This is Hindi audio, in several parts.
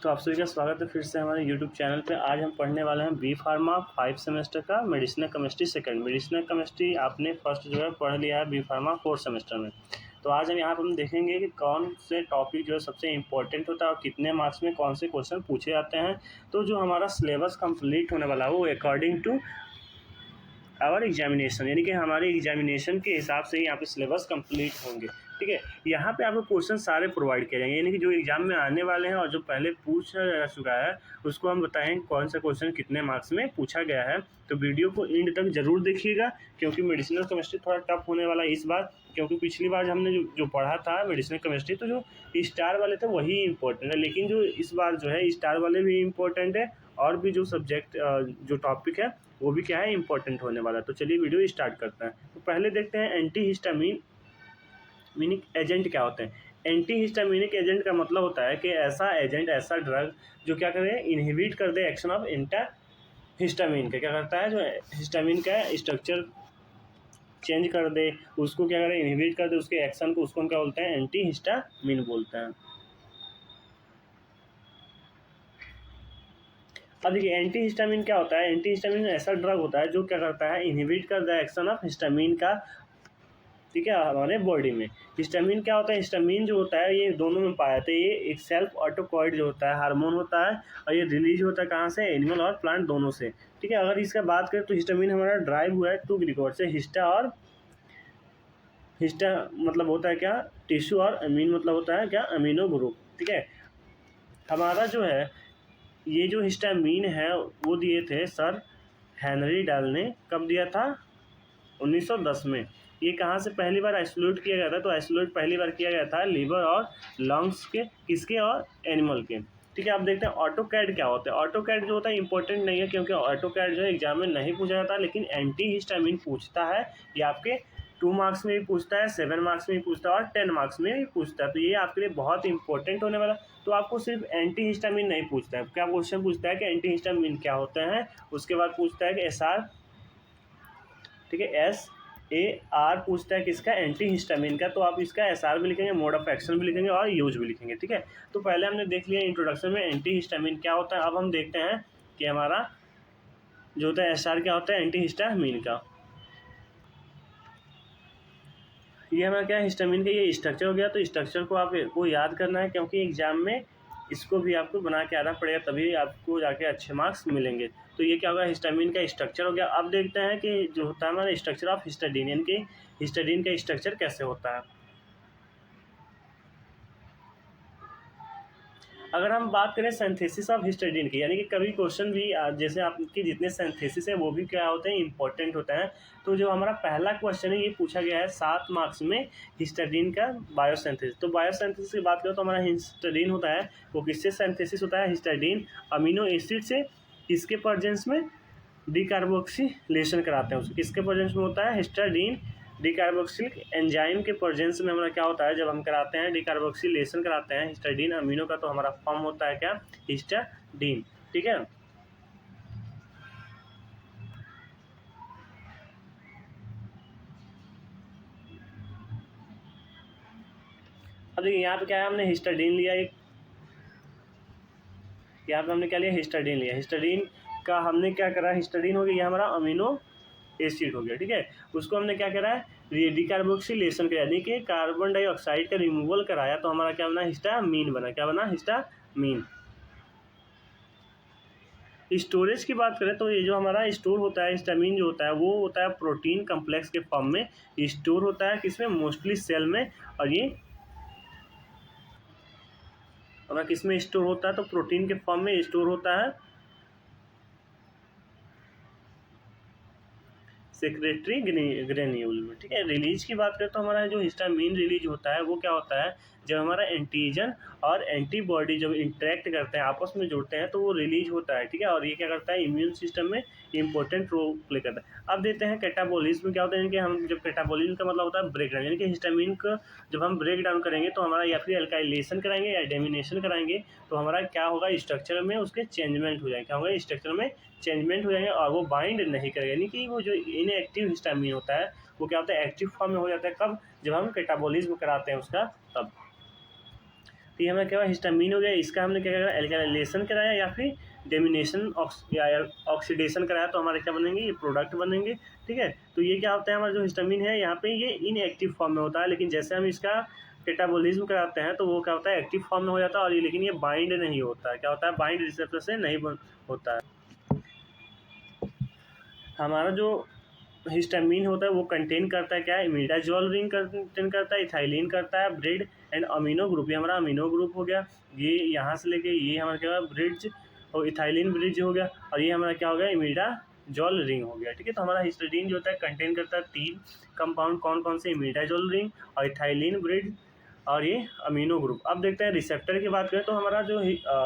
तो आप सभी का स्वागत है फिर से हमारे यूट्यूब चैनल पे। आज हम पढ़ने वाले हैं बी फार्मा 5 सेमेस्टर का medicinal chemistry second. Medicinal chemistry आपने फर्स्ट जो है पढ़ लिया है बी फार्मा 4 सेमेस्टर में। तो आज हम यहाँ पर हम देखेंगे कि कौन से टॉपिक जो है सबसे इंपॉर्टेंट होता है और कितने मार्क्स में कौन से क्वेश्चन पूछे जाते हैं। तो जो हमारा सिलेबस कंप्लीट होने वाला है वो अकॉर्डिंग टू आवर एग्जामिनेशन, यानी कि हमारे एग्जामिनेशन के हिसाब से ही यहाँ पे सिलेबस कंप्लीट होंगे। ठीक है, यहाँ पे आपको क्वेश्चन सारे प्रोवाइड किए जाएंगे, यानी कि जो एग्जाम में आने वाले हैं और जो पहले पूछा जा चुका है उसको हम बताएंगे कौन सा क्वेश्चन कितने मार्क्स में पूछा गया है। तो वीडियो को एंड तक जरूर देखिएगा, क्योंकि मेडिसिनल केमिस्ट्री थोड़ा टफ होने वाला है इस बार, क्योंकि पिछली बार हमने जो पढ़ा था मेडिसिनल केमिस्ट्री तो जो स्टार वाले थे वही इंपॉर्टेंट है, लेकिन जो इस बार जो है स्टार वाले भी इम्पोर्टेंट है और भी जो सब्जेक्ट जो टॉपिक है वो भी क्या है इंपॉर्टेंट होने वाला है। तो चलिए वीडियो स्टार्ट करते हैं। तो पहले देखते हैं एंटी हिस्टामिनिक एजेंट क्या होते हैं। एंटी हिस्टामिनिक एजेंट का मतलब होता है कि ऐसा एजेंट, ऐसा ड्रग जो क्या करे, इनहिबिट कर दे एक्शन ऑफ एंटा हिस्टामिन का। क्या करता है, जो हिस्टामिन का स्ट्रक्चर चेंज कर दे, उसको क्या करे, इनहिबिट कर दे उसके एक्शन को, उसको क्या बोलते हैं, एंटी हिस्टामिन बोलते हैं। अब देखिए एंटी हिस्टामिन क्या होता है। एंटी हिस्टामिन ऐसा ड्रग होता है जो क्या करता है, इनहिबिट कर द एक्शन ऑफ हिस्टामिन का, ठीक है, हमारे बॉडी में। हिस्टामिन क्या होता है, हिस्टामिन जो होता है ये दोनों में पाया जाता है। ये एक सेल्फ ऑटोकॉइड जो होता है हार्मोन होता है, और ये रिलीज होता है कहाँ से, एनिमल और प्लांट दोनों से। ठीक है, अगर इसका बात करें तो हिस्टामिन हमारा ड्राइव हुआ है टू ग्लूकोज से। हिस्टा मतलब होता है क्या, टिश्यू, और अमीन मतलब होता है क्या, अमीनो ग्रुप। ठीक है, हमारा जो है ये जो हिस्टामिन है वो दिए थे सर हेनरी डाल ने। कब दिया था, 1910 में। ये कहाँ से पहली बार आइसोलेट किया गया था, तो आइसोलेट पहली बार किया गया था लीवर और लंग्स के, किसके, और एनिमल के। ठीक है, अब देखते हैं ऑटोकैड क्या होता है। ऑटोकैड जो होता है इंपॉर्टेंट नहीं है, क्योंकि ऑटोकैड जो है एग्जाम में नहीं पूछा जाता, लेकिन एंटी हिस्टामिन पूछता है। ये आपके 2 मार्क्स में भी पूछता है, 7 मार्क्स में भी पूछता है और 10 मार्क्स में भी पूछता है। तो ये आपके लिए बहुत इंपॉर्टेंट होने वाला। तो आपको सिर्फ एंटी हिस्टामिन नहीं पूछता है, क्या क्वेश्चन पूछता है कि एंटी हिस्टामिन क्या होते हैं, उसके बाद पूछता है कि SR, ठीक है, SAR पूछता है किसका, एंटी हिस्टामिन का। तो आप इसका SR भी लिखेंगे, मोड ऑफ एक्शन भी लिखेंगे और यूज भी लिखेंगे। ठीक है, तो पहले हमने देख लिया इंट्रोडक्शन में एंटी हिस्टामिन क्या होता है। अब हम देखते हैं कि हमारा जो होता है SR क्या होता है, एंटी हिस्टामिन का। ये हमारा क्या है, हिस्टामिन का ये स्ट्रक्चर हो गया। तो स्ट्रक्चर को आपको याद करना है, क्योंकि एग्जाम में इसको भी आपको बना के आना पड़ेगा, तभी आपको जाके अच्छे मार्क्स मिलेंगे। तो ये क्या होगा, हिस्टामिन का स्ट्रक्चर हो गया। अब देखते हैं कि जो होता है हमारा स्ट्रक्चर ऑफ हिस्टाडीन, यानी कि हिस्टाडीन का स्ट्रक्चर कैसे होता है। अगर हम बात करें सिंथेसिस ऑफ हिस्टाडीन की, यानी कि कभी क्वेश्चन भी जैसे आपके जितने सिंथेसिस है वो भी क्या होते हैं, इंपॉर्टेंट होता है। तो जो हमारा पहला क्वेश्चन है ये पूछा गया है 7 मार्क्स में, हिस्टाडीन का बायोसिंथेसिस। तो बायोसिंथेसिस की बात करें तो हमारा हिस्टाडीन होता है वो किससे सिंथेसिस होता है, हिस्टाडीन अमीनो एसिड से। किसके प्रेजेंस में, डिकार्बोक्सिलेशन कराते हैं उसको। किसके प्रेजेंस में होता है, हिस्टाडीन डिकार्बोक्सिलिक एंजाइम के प्रेजेंस में हमारा क्या होता है, जब हम कराते हैं डिकार्बोक्सिलेशन कराते हैं हिस्टाडीन अमीनो का, तो हमारा फॉर्म होता है क्या, हिस्टाडीन। ठीक है, अब देखिए यहाँ पे क्या है, हमने हिस्टाडीन लिया एक, यहाँ पे हमने क्या लिया, हिस्टाडीन लिया। हिस्टाडीन का हमने क्या करा, हिस्टाडीन हो गया, ये हमारा अमीनो एसिड हो गया। ठीक है, उसको हमने क्या करा है, डिकार्बोक्सिलेशन किया, यानी कि कार्बन डाइऑक्साइड का रिमूवल कराया, तो हमारा क्या बना, हिस्टामीन बना। क्या बना, हिस्टामीन। स्टोरेज की बात करें तो ये जो हमारा स्टोर होता है हिस्टामिन जो होता है वो होता है प्रोटीन कम्प्लेक्स के फॉर्म में स्टोर होता है, किसमें, मोस्टली सेल में। और ये अगर किसमें स्टोर होता है तो प्रोटीन के फॉर्म में स्टोर होता है सेक्रेटरी ग्रेन्यूल में। ठीक है, रिलीज की बात करें तो हमारा जो हिस्टामिन रिलीज होता है वो क्या होता है, जब हमारा एंटीजन और एंटीबॉडी जब इंटरेक्ट करते हैं, आपस में जुड़ते हैं, तो वो रिलीज होता है। ठीक है, और ये क्या करता है, इम्यून सिस्टम में इंपॉर्टेंट रोल प्ले करता है। अब देखते हैं कैटाबॉलिज्म क्या होता है, कि हम जब कैटाबॉलिज्म का मतलब होता है ब्रेक डाउन, यानी कि हिस्टामिन को जब हम ब्रेक डाउन करेंगे तो हमारा या फिर एल्काइलेशन कराएंगे या डेमिनेशन कराएंगे, तो हमारा क्या होगा, स्ट्रक्चर में उसके चेंजमेंट हो जाएंगे। क्या होगा, स्ट्रक्चर में चेंजमेंट हो जाएंगे और वो बाइंड नहीं करेगा, यानी कि वो जो इनएक्टिव हिस्टामिन होता है वो क्या होता है, एक्टिव फॉर्म में हो जाता है। कब, जब हम कैटाबॉलिज्म कराते हैं उसका, तब। तो ये हमारा क्या हुआ, हिस्टामीन हो गया। इसका हमने क्या करा, एल्काइलेशन कराया या फिर डेमिनेशन या ऑक्सीडेशन कराया, तो हमारे क्या बनेंगे, ये प्रोडक्ट बनेंगे। ठीक है, तो ये क्या होता है, हमारा जो हिस्टामीन है यहाँ पे ये इनएक्टिव फॉर्म में होता है, लेकिन जैसे हम इसका कैटाबोलिज्म कराते हैं तो वो क्या होता है, एक्टिव फॉर्म में हो जाता है। और ये लेकिन ये बाइंड नहीं होता है, क्या होता है, बाइंड रिसेप्टर से नहीं होता है। हमारा जो हिस्टामीन होता है वो कंटेन करता है क्या है, इमिडाजोल रिंग कंटेन करता है, इथाइलिन करता है, ब्रिड एंड अमीनो ग्रुप। ये हमारा अमीनो ग्रुप हो गया, ये यहाँ से लेके ये हमारा क्या हुआ, ब्रिड्ज और इथाइलिन ब्रिड्ज हो गया, और ये हमारा क्या हो गया, इमिडाजोल रिंग हो गया। ठीक है, तो हमारा हिस्टाडीन जो होता है कंटेन करता है 3 कंपाउंड, कौन कौन से, इमिडाजोल रिंग और इथाइलिन ब्रिड और ये अमीनो ग्रुप। अब देखते हैं रिसेप्टर की बात करें तो हमारा जो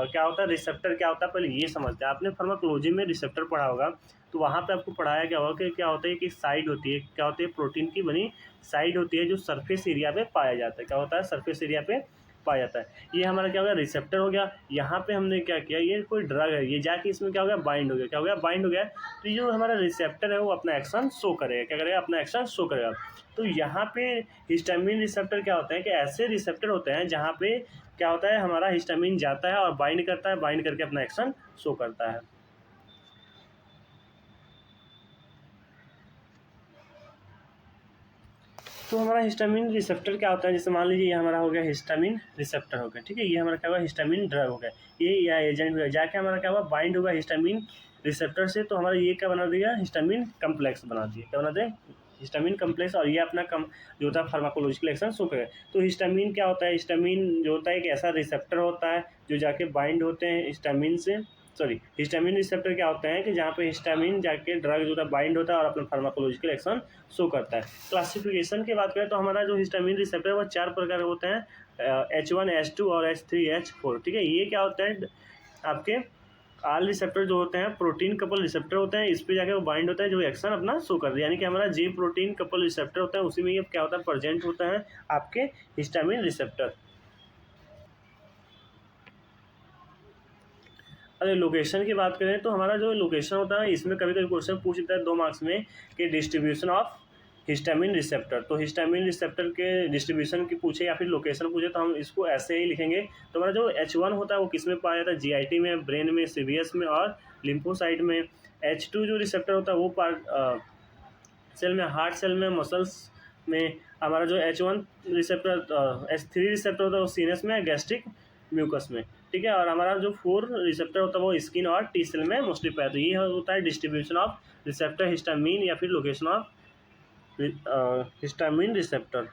क्या होता है, रिसेप्टर क्या होता है, पहले ये समझते हैं। आपने फार्माकोलॉजी में रिसेप्टर पढ़ा होगा, तो वहाँ पे आपको पढ़ाया क्या होगा कि क्या होता है कि साइड होती है, क्या होती है, प्रोटीन की बनी साइड होती है जो सरफेस एरिया पे पाया जाता है। क्या होता है, सरफेस एरिया पे पाया जाता है। ये हमारा क्या हो गया, रिसेप्टर हो गया। यहाँ पे हमने क्या किया, ये कोई ड्रग है, ये जाके इसमें क्या हो गया, बाइंड हो गया। क्या हो गया, बाइंड हो गया। तो ये जो हमारा रिसेप्टर है वो अपना एक्शन शो करेगा, क्या करेगा, अपना एक्शन शो करेगा। तो यहाँ पे हिस्टामिन रिसेप्टर क्या होते हैं कि ऐसे रिसेप्टर होते हैं जहाँ पे क्या होता है, हमारा हिस्टामिन जाता है और बाइंड करता है, बाइंड करके अपना एक्शन शो करता है। तो हमारा हिस्टामिन रिसेप्टर क्या होता है, जैसे मान लीजिए ये हमारा हो गया हिस्टामिन रिसेप्टर हो गया। ठीक है, ये हमारा क्या हुआ, हिस्टामिन ड्रग हो गया, ये या एजेंट हो गया, जाके हमारा क्या हुआ, बाइंड होगा हिस्टामिन रिसेप्टर से, तो हमारा ये क्या बना दिया, हिस्टामिन कम्प्लेक्स बना दिया। क्या बना दे, हिस्टामिन कम्प्लेक्स, और ये अपना जो होता है फार्माकोलॉजिकल एक्शन शो करेगा। तो हिस्टामिन क्या होता है, हिस्टामिन जो होता है एक ऐसा रिसेप्टर होता है जो जाके बाइंड होते हैं हिस्टामिन से, हिस्टामिन रिसेप्टर क्या होते हैं कि जहाँ पे हिस्टामिन जाके ड्रग जो होता है बाइंड होता है और अपना फार्माकोलॉजिकल एक्शन शो करता है। क्लासिफिकेशन की बात करें तो हमारा जो हिस्टामिन रिसेप्टर वो 4 प्रकार होते हैं, H1, H2 और H3, H4। ठीक है, ये क्या होता है, आपके आल रिसेप्टर जो होते हैं प्रोटीन कपल रिसेप्टर होते हैं, इस पे जाके वो बाइंड होता है जो एक्शन अपना शो कर रहा है। यानी कि हमारा जे प्रोटीन कपल रिसेप्टर होता है उसी में ये क्या होता है, प्रेजेंट होता है आपके हिस्टामिन रिसेप्टर। अगर लोकेशन की बात करें तो हमारा जो लोकेशन होता है इसमें कभी कभी क्वेश्चन पूछ लेता है 2 मार्क्स में कि डिस्ट्रीब्यूशन ऑफ हिस्टामिन रिसेप्टर। तो हिस्टामिन रिसेप्टर के डिस्ट्रीब्यूशन की पूछे या फिर लोकेशन पूछे तो हम इसको ऐसे ही लिखेंगे। तो हमारा जो H1 होता है वो किस में पाया जाता है, जीआईटी में, ब्रेन में, सीवीएस में और लिम्फोसाइट में। H2 जो रिसेप्टर होता है वो सेल में, हार्ट सेल में, मसल्स में। हमारा जो H1 रिसेप्टर, H3 रिसेप्टर होता है वो सीनस में, गैस्ट्रिक म्यूकस में। ठीक है, और हमारा जो 4 रिसेप्टर होता है वो स्किन और टी सेल में मोस्टली पाया। तो ये होता है डिस्ट्रीब्यूशन ऑफ रिसेप्टर हिस्टामिन या फिर लोकेशन ऑफ हिस्टामिन रिसेप्टर।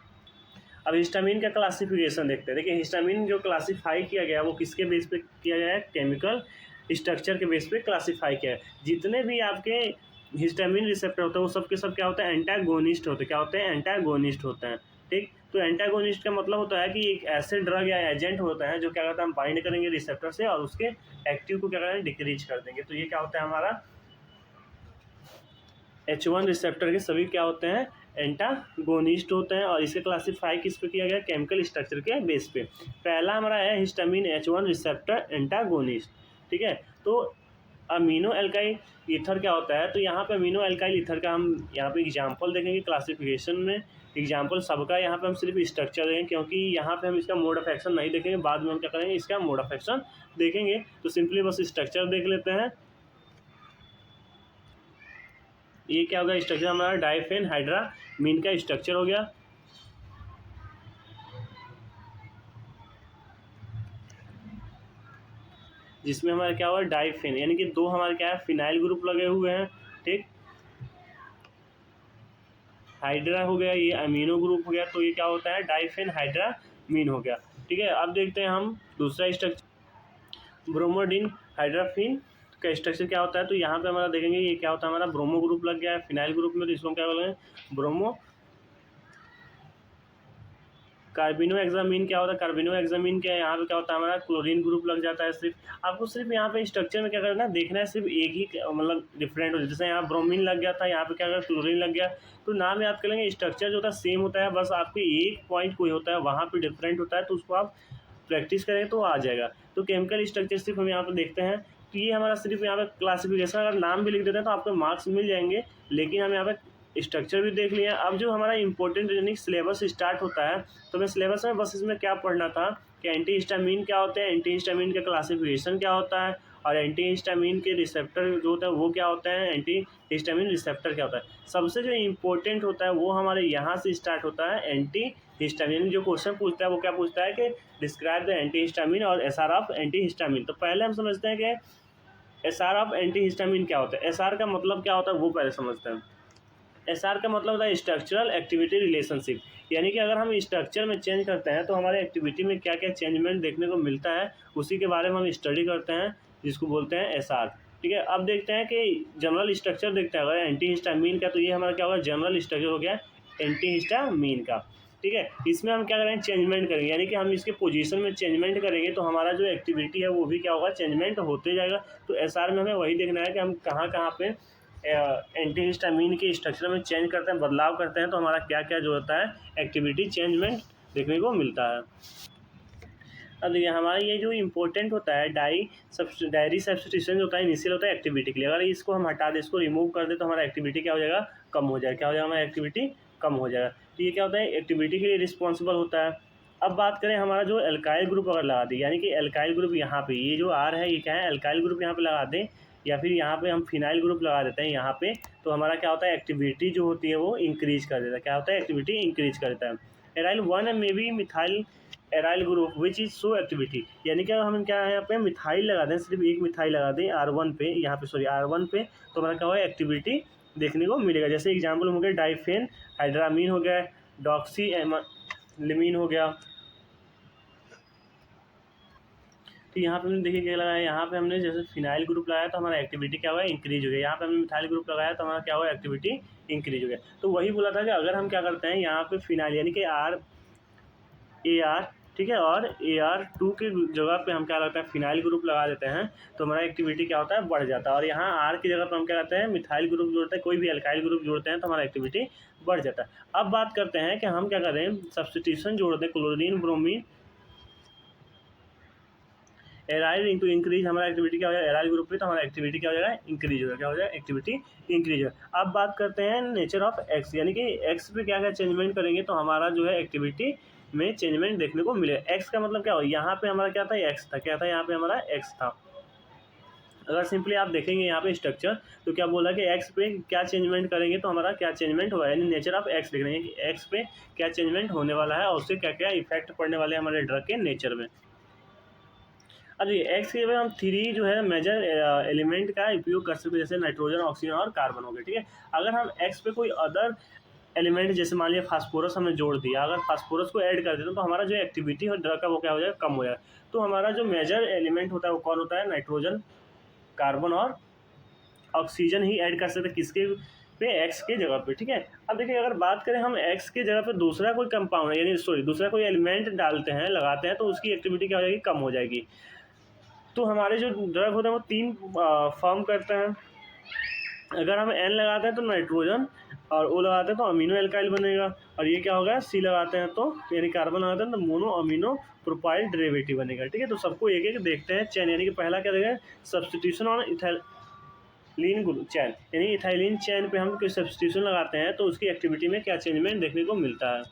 अब हिस्टामिन का क्लासिफिकेशन देखते हैं। देखिए हिस्टामिन जो क्लासीफाई किया गया वो किसके बेस पे किया गया है, केमिकल स्ट्रक्चर के बेस पे क्लासीफाई किया है। जितने भी आपके हिस्टामिन रिसेप्टर होते हैं वो सब के सब क्या होते हैं, एंटागोनिस्ट होते हैं। क्या होते हैं, एंटागोनिस्ट होते हैं। ठीक, तो एंटागोनिस्ट का मतलब होता है कि एक ऐसे ड्रग या एजेंट होता है जो क्या करता है, हम बाइंड करेंगे रिसेप्टर से और उसके एक्टिव को क्या करेंगे, डिक्रीज कर देंगे। तो ये क्या होता है, हमारा H1 रिसेप्टर के सभी क्या होते हैं, एंटागोनिस्ट होते हैं। और इसे क्लासीफाई किस पे किया गया, केमिकल स्ट्रक्चर के बेस पे। पहला हमारा है हिस्टामिन H1 रिसेप्टर एंटागोनिस्ट। ठीक है, तो अमीनो एल्काइल ईथर क्या होता है, तो यहाँ पे अमीनो एल्काइल ईथर का हम यहाँ पे एग्जांपल देखेंगे क्लासिफिकेशन में। एग्जांपल सबका यहाँ पे हम सिर्फ स्ट्रक्चर देंगे क्योंकि यहाँ पे हम इसका मोड ऑफ एक्शन नहीं देखेंगे, बाद में हम क्या करेंगे, इसका मोड ऑफ एक्शन देखेंगे। तो सिंपली बस स्ट्रक्चर देख लेते हैं। ये क्या होगा, स्ट्रक्चर हमारा डाइफेन हाइड्रामीन का स्ट्रक्चर हो गया। जिसमें हमारा क्या हुआ, डाइफेन, यानी कि 2 हमारे क्या है, फिनाइल ग्रुप लगे हुए हैं। ठीक, हाइड्रा हो गया, ये अमीनो ग्रुप हो गया, तो ये क्या होता है, डाइफेन हाइड्रामीन हो गया। ठीक है, अब देखते हैं हम दूसरा स्ट्रक्चर, ब्रोमोडिन हाइड्राफिन का स्ट्रक्चर क्या होता है। तो यहाँ पे हमारा देखेंगे ये क्या होता है, हमारा ब्रोमो ग्रुप लग गया है फिनाइल ग्रुप में, तो इसको क्या बोलेंगे, ब्रोमो। कार्बिनो एक्सामीन क्या होता है, कार्बिनो एक्सामीन क्या है, यहाँ पे क्या होता है, हमारा क्लोरीन ग्रुप लग जाता है। सिर्फ आपको सिर्फ यहाँ पे स्ट्रक्चर में क्या करना है, देखना है सिर्फ एक ही मतलब डिफरेंट हो, जैसे यहाँ ब्रोमीन लग गया था, यहाँ पे क्या कर क्लोरीन लग गया। तो नाम याद कर लेंगे, स्ट्रक्चर जो होता है सेम होता है, बस आपके एक पॉइंट कोई होता है वहाँ पर डिफरेंट होता है, तो उसको आप प्रैक्टिस करें तो आ जाएगा। तो केमिकल स्ट्रक्चर सिर्फ हम यहाँ पर देखते हैं। तो ये हमारा सिर्फ यहाँ पे क्लासिफिकेशन, अगर नाम भी लिख देते हैं तो आपको मार्क्स मिल जाएंगे, लेकिन हम यहाँ पे स्ट्रक्चर भी देख लिया। अब जो हमारा इंपॉर्टेंट यानी सिलेबस स्टार्ट होता है, तो मैं सिलेबस में बस इसमें क्या पढ़ना था कि एंटी हिस्टामिन क्या होते हैं, एंटी हिस्टामिन का क्लासिफिकेशन क्या होता है, और एंटी हिस्टामिन के रिसेप्टर जो होता है वो क्या होता है, एंटी हिस्टामिन रिसेप्टर क्या होता है। सबसे जो इम्पोर्टेंट होता है वो हमारे यहाँ से स्टार्ट होता है। एंटी हिस्टामिन जो क्वेश्चन पूछता है वो क्या पूछता है कि डिस्क्राइब द एंटी हिस्टामिन और एसआर ऑफ एंटी हिस्टामिन। तो पहले हम समझते हैं कि एसआर ऑफ एंटी हिस्टामिन क्या होता है, एसआर का मतलब क्या होता है वो पहले समझते हैं। एसआर का मतलब होता है स्ट्रक्चरल एक्टिविटी रिलेशनशिप, यानी कि अगर हम स्ट्रक्चर में चेंज करते हैं तो हमारे एक्टिविटी में क्या क्या चेंजमेंट देखने को मिलता है, उसी के बारे में हम स्टडी करते हैं, जिसको बोलते हैं एसआर। ठीक है, अब देखते हैं कि जनरल स्ट्रक्चर देखते हैं अगर एंटी हिस्टामिन का, तो ये हमारा क्या होगा, जनरल स्ट्रक्चर हो गया एंटी हिस्टामिन का। ठीक है, इसमें हम क्या करेंगे, चेंजमेंट करेंगे, यानी कि हम इसके पोजीशन में चेंजमेंट करेंगे तो हमारा जो एक्टिविटी है वो भी क्या होगा, चेंजमेंट होते जाएगा। तो एसआर में हमें वही देखना है कि हम कहाँ कहाँ पे एंटी हिस्टामिन के स्ट्रक्चर में चेंज करते हैं, बदलाव करते हैं, तो हमारा क्या क्या जो होता है एक्टिविटी चेंजमेंट देखने को मिलता है। अब देखिए हमारा ये जो इम्पोर्टेंट होता है डायरी सब्स्टिट्यूशन होता है, इनिशियल होता है एक्टिविटी के लिए। अगर इसको हम हटा दें, इसको रिमूव कर दे तो हमारा एक्टिविटी क्या हो जाएगा, कम हो जाएगा। क्या हो जाएगा, हमारा एक्टिविटी कम हो जाएगा। तो ये क्या होता है, एक्टिविटी के लिए रिस्पॉन्सिबल होता है। अब बात करें हमारा जो एल्काइल ग्रुप अगर लगा दें, यानी कि एल्काइल ग्रुप यहाँ पे, ये जो आर है ये क्या है, एल्काइल ग्रुप यहाँ पे लगा दें, या फिर यहाँ पे हम फिनाइल ग्रुप लगा देते हैं यहाँ पे, तो हमारा क्या होता है, एक्टिविटी जो होती है वो इंक्रीज कर देता है। क्या होता है, एक्टिविटी इंक्रीज कर देता है। Aryl 1 may be methyl aryl group which is show activity, यानी कि हम क्या है यहाँ पे मिथाइल लगा दें, सिर्फ एक मिथाइल लगा दें R1 पे, यहाँ पे सॉरी R1 पे, तो हमारा क्या होगा, एक्टिविटी देखने को मिलेगा। जैसे एग्जाम्पल हो गया डाइफेन हाइड्रामीन हो गया, डॉक्सी लिमीन हो गया। तो यहाँ पे हमने देखिए क्या लगाया, यहाँ पे हमने जैसे फिनाइल ग्रुप लगाया तो हमारा एक्टिविटी क्या हुआ, इंक्रीज हो गया। यहाँ पे हमने मिथाइल ग्रुप लगाया तो हमारा क्या हुआ, एक्टिविटी इंक्रीज हो गया। तो वही बोला था कि अगर हम क्या करते हैं यहाँ पे फिनाइल यानी कि AR, ठीक है, और AR2 के जगह पे हम क्या करते हैं, फिनाइल ग्रुप लगा देते हैं, तो हमारा एक्टिविटी क्या होता है, बढ़ जाता है। और यहाँ R की जगह पर हम क्या करते हैं, मिथाइल ग्रुप जोड़ते हैं, कोई भी एल्काइल ग्रुप जोड़ते हैं तो हमारा एक्टिविटी बढ़ जाता है। अब बात करते हैं कि हम क्या करें, सब्स्टिट्यूशन जोड़ दें, chlorine bromine aryl into increase, हमारा एक्टिविटी क्या हो जाएगा, एराइल ग्रुप पे, तो हमारा एक्टिविटी क्या हो जाएगा, इंक्रीज हो जाएगा। क्या हो जाएगा, एक्टिविटी इंक्रीज हो जाएगा। अब बात करते हैं नेचर ऑफ एक्स, यानी कि एक्स पे क्या क्या चेंजमेंट करेंगे तो हमारा जो है एक्टिविटी में चेंजमेंट देखने को मिलेगा। एक्स का मतलब क्या हो, यहाँ पे हमारा क्या था, एक्स था, क्या था यहाँ पे हमारा एक्स था। अगर सिंपली आप देखेंगे यहाँ पे स्ट्रक्चर, तो क्या बोला कि एक्स पे क्या चेंजमेंट करेंगे तो हमारा क्या चेंजमेंट होगा, यानी नेचर ऑफ एक्स लिख रहे हैं कि एक्स पे क्या चेंजमेंट होने वाला है और उससे क्या क्या इफेक्ट पड़ने वाले हैं हमारे ड्रग के नेचर में। अब ये एक्स के हम 3 जो है मेजर एलिमेंट का उपयोग कर सकते हैं, जैसे नाइट्रोजन, ऑक्सीजन और कार्बन हो गए। ठीक है, अगर हम एक्स पे कोई अदर एलिमेंट जैसे मान लिया फास्फोरस हमने जोड़ दिया, अगर फास्फोरस को ऐड कर देते तो हमारा जो एक्टिविटी है ड्रग का वो क्या हो जाएगा, कम हो जाएगा। तो हमारा जो मेजर एलिमेंट होता है वो कौन होता है, नाइट्रोजन, कार्बन और ऑक्सीजन ही ऐड कर सकते हैं किसके पे, एक्स के जगह पे। ठीक है, अब देखिए अगर बात करें हम एक्स के जगह पे दूसरा कोई कंपाउंड यानी सॉरी दूसरा कोई एलिमेंट डालते हैं, लगाते हैं, तो उसकी एक्टिविटी क्या हो जाएगी, कम हो जाएगी। तो हमारे जो ड्रग होते हैं वो 3 फॉर्म करते हैं। अगर हम N लगाते हैं तो नाइट्रोजन, और O लगाते हैं तो अमीनो एल्काइल बनेगा, और ये क्या होगा, C लगाते हैं तो यानी कार्बन लगाते हैं तो मोनो अमीनो प्रोपाइल डेरिवेटिव बनेगा। ठीक है, तो सबको एक एक देखते हैं। चेन यानी कि पहला क्या देगा, सब्स्टिट्यूशन ऑन इथाइलिन चैन, यानी इथाइलिन चैन पे हम कोई सब्स्टिट्यूशन लगाते हैं तो उसकी एक्टिविटी में क्या चेंजमेंट देखने को मिलता है।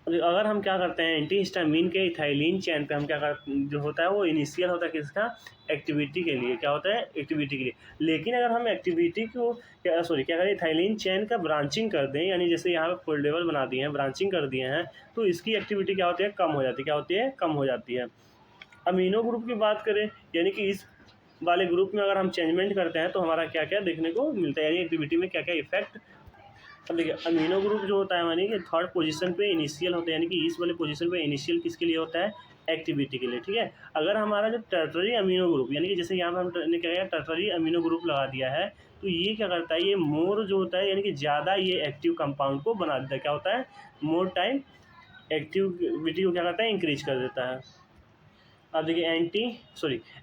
अगर हम क्या करते हैं, एंटी हिस्टामिन के इथाइलिन चैन पे हम क्या कर जो होता है वो इनिशियल होता है किसका, एक्टिविटी के लिए। क्या होता है, एक्टिविटी के लिए। लेकिन अगर हम एक्टिविटी को क्या करें, इथाइलिन चैन का ब्रांचिंग कर दें, यानी जैसे यहाँ पे फोल्डेबल बना दिए हैं, ब्रांचिंग कर दिए हैं, तो इसकी एक्टिविटी क्या होती है, कम हो जाती है। क्या होती है, कम हो जाती है। अमीनो ग्रुप की बात करें, यानी कि इस वाले ग्रुप में अगर हम चेंजमेंट करते हैं तो हमारा क्या क्या देखने को मिलता है, यानी एक्टिविटी में क्या क्या इफेक्ट। अब देखिए अमीनो ग्रुप जो होता है यानी कि थर्ड पोजीशन पे इनिशियल होता है, यानी कि इस वाले पोजीशन पे इनिशियल किसके लिए होता है, एक्टिविटी के लिए। ठीक है, अगर हमारा जो टर्टरी अमीनो ग्रुप यानी कि जैसे यहाँ पर हमने क्या किया, टर्टरी अमीनो ग्रुप लगा दिया है, तो ये क्या करता है, ये मोर जो होता है यानी कि ज़्यादा ये एक्टिव कंपाउंड को बना देता है। क्या होता है, मोर टाइम एक्टिविटी को क्या करता है, इंक्रीज कर देता है। अब देखिए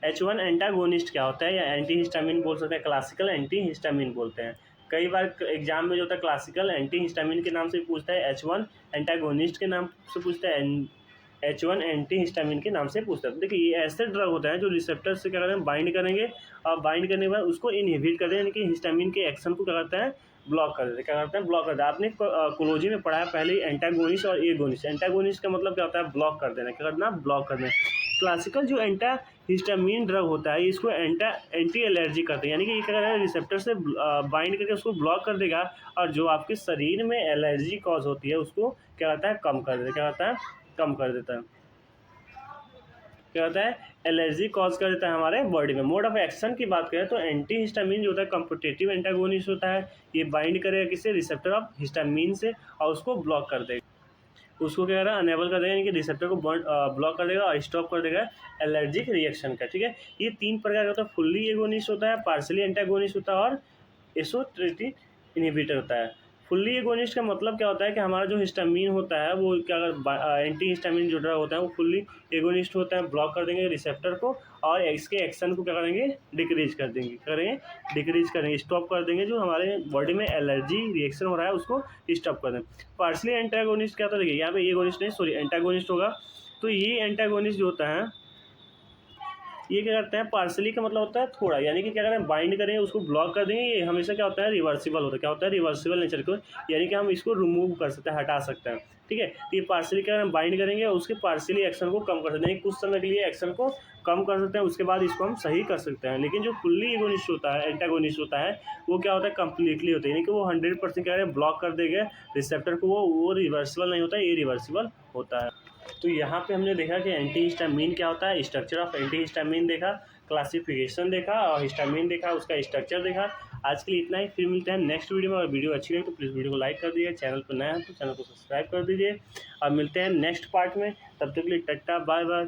H1 एंटागोनिस्ट क्या होता है, या एंटी हिस्टामिन बोल सकते हैं, क्लासिकल एंटी हिस्टामिन बोलते हैं। कई बार एग्जाम में जो होता है क्लासिकल एंटी हिस्टामिन के नाम से पूछता है, H1 एंटागोनिस्ट के नाम से पूछता है, H1 एंटी हिस्टामिन के नाम से पूछता है। देखिए ये ऐसे ड्रग होता है जो रिसेप्टर से क्या करते हैं, बाइंड करेंगे, और बाइंड करने के बाद उसको इनहिबिट करते हैं, यानी कि हिस्टामिन के एक्शन को क्या करते हैं, ब्लॉक कर देते, क्या करते हैं, ब्लॉक कर देते हैं। आपने कोलॉजी में पढ़ा है पहले एंटागोनिस्ट और एगोनिस्ट। एंटागोनिस्ट का मतलब क्या होता है, ब्लॉक कर देना, क्या करना, ब्लॉक कर देना। क्लासिकल जो एंटा हिस्टामिन ड्रग होता है इसको एंटी एलर्जी करते हैं, यानी कि ये क्या है, रिसेप्टर से बाइंड करके उसको ब्लॉक कर देगा और जो आपके शरीर में एलर्जी कॉज होती है उसको क्या करता है, कम कर देता है, क्या करता है, कम कर देता है, क्या होता है, एलर्जी कॉज कर देता है हमारे बॉडी में। मोड ऑफ एक्शन की बात करें तो एंटी हिस्टामिन जो होता है कॉम्पिटिटिव एंटागोनिस्ट होता है, ये बाइंड करेगा किससे, रिसेप्टर ऑफ हिस्टामिन से, और उसको ब्लॉक कर देगा, उसको क्या करेगा, अनेबल कर देगा, यानी कि रिसेप्टर को ब्लॉक कर देगा और स्टॉप कर देगा एलर्जिक रिएक्शन का। ठीक है, ये 3 प्रकार का होता है, फुल्ली एगोनिस्ट होता है, पार्सली एंटागोनिस्ट होता है और एसोट्रेटिक इनहिबिटर होता है। फुल्ली एगोनिस्ट का मतलब क्या होता है कि हमारा जो हिस्टामिन होता है वो क्या अगर एंटी हिस्टामिन जो ड्रग होता है वो फुल्ली एगोनिस्ट होता है, ब्लॉक कर देंगे रिसेप्टर को और इसके एक्शन को क्या करेंगे, डिक्रीज कर देंगे, करेंगे डिक्रीज करेंगे, स्टॉप कर देंगे, जो हमारे बॉडी में एलर्जी रिएक्शन हो रहा है उसको स्टॉप कर दें। पार्सली एंटागोनिस्ट क्या होता है, देखिए यहाँ पे एगोनिस्ट नहीं सॉरी एंटागोनिस्ट होगा। तो ये एंटागोनिस्ट जो होता है ये क्या करते हैं, पार्सली का मतलब होता है थोड़ा, यानी कि क्या करें, बाइंड करेंगे उसको ब्लॉक कर देंगे, ये हमेशा क्या होता है, रिवर्सिबल होता है, क्या होता है, रिवर्सिबल नेचर को, यानी कि हम इसको रिमूव कर सकते हैं, हटा सकते हैं। ठीक है, तो ये पार्सली क्या करें, बाइंड करेंगे और उसके पार्सली एक्शन को कम कर सकते हैं, कुछ समय के लिए एक्शन को कम कर सकते हैं, उसके बाद इसको हम सही कर सकते हैं। लेकिन जो फुल्ली एगोनिस्ट होता है, एंटागोनिस्ट होता है, वो क्या होता है, कम्प्लीटली होता है, यानी कि वो 100% क्या करें, ब्लॉक कर देंगे रिसेप्टर को, वो रिवर्सिबल नहीं होता, ये रिवर्सिबल होता है। तो यहाँ पे हमने देखा कि एंटी हिस्टामिन क्या होता है, स्ट्रक्चर ऑफ एंटी हिस्टामिन देखा, क्लासिफिकेशन देखा और हिस्टामिन देखा, उसका स्ट्रक्चर देखा। आज के लिए इतना ही, फिर मिलते हैं नेक्स्ट वीडियो में। अगर वीडियो अच्छी लगे तो प्लीज़ वीडियो को लाइक कर दीजिए, चैनल पर नया है तो चैनल को सब्सक्राइब कर दीजिए और मिलते हैं नेक्स्ट पार्ट में। तब तक के लिए टाटा बाय बाय।